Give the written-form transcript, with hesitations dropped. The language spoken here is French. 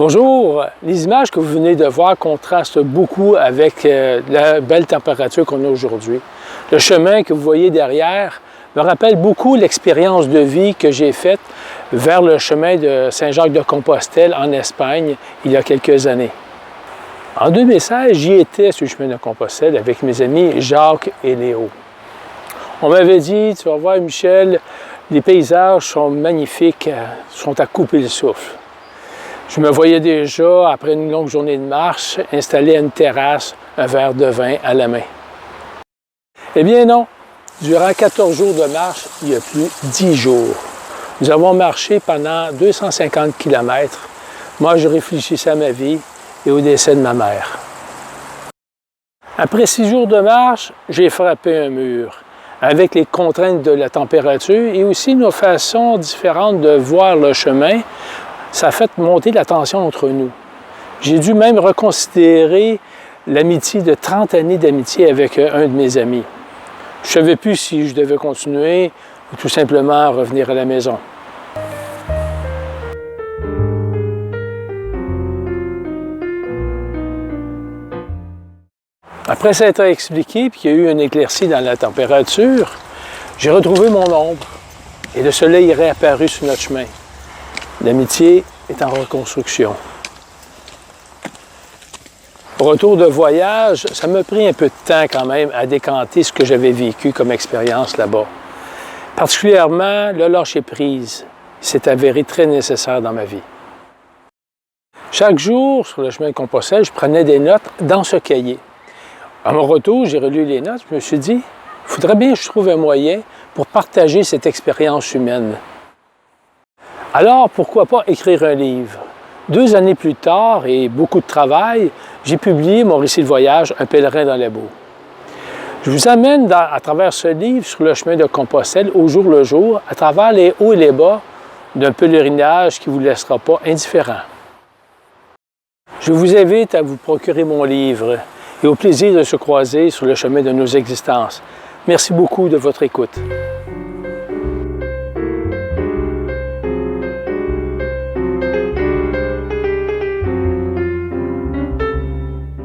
Bonjour, les images que vous venez de voir contrastent beaucoup avec la belle température qu'on a aujourd'hui. Le chemin que vous voyez derrière me rappelle beaucoup l'expérience de vie que j'ai faite vers le chemin de Saint-Jacques-de-Compostelle en Espagne il y a quelques années. En 2016, j'y étais sur le chemin de Compostelle avec mes amis Jacques et Léo. On m'avait dit, tu vas voir Michel, les paysages sont magnifiques, sont à couper le souffle. Je me voyais déjà, après une longue journée de marche, installé à une terrasse, un verre de vin à la main. Eh bien non, durant 14 jours de marche, il y a plus 10 jours. Nous avons marché pendant 250 km. Moi, je réfléchissais à ma vie et au décès de ma mère. Après 6 jours de marche, j'ai frappé un mur, avec les contraintes de la température et aussi nos façons différentes de voir le chemin. Ça a fait monter la tension entre nous. J'ai dû même reconsidérer l'amitié de 30 années d'amitié avec un de mes amis. Je ne savais plus si je devais continuer ou tout simplement revenir à la maison. Après s'être expliqué puis qu'il y a eu une éclaircie dans la température, j'ai retrouvé mon ombre et le soleil est réapparu sur notre chemin. L'amitié est en reconstruction. Au retour de voyage, ça m'a pris un peu de temps quand même à décanter ce que j'avais vécu comme expérience là-bas. Particulièrement le lâcher-prise s'est avéré très nécessaire dans ma vie. Chaque jour, sur le chemin de Compostelle, je prenais des notes dans ce cahier. À mon retour, j'ai relu les notes, je me suis dit, il faudrait bien que je trouve un moyen pour partager cette expérience humaine. Alors, pourquoi pas écrire un livre? 2 années plus tard et beaucoup de travail, j'ai publié mon récit de voyage « Un pèlerin dans la boue ». Je vous amène à travers ce livre sur le chemin de Compostelle au jour le jour, à travers les hauts et les bas d'un pèlerinage qui ne vous laissera pas indifférent. Je vous invite à vous procurer mon livre et au plaisir de se croiser sur le chemin de nos existences. Merci beaucoup de votre écoute.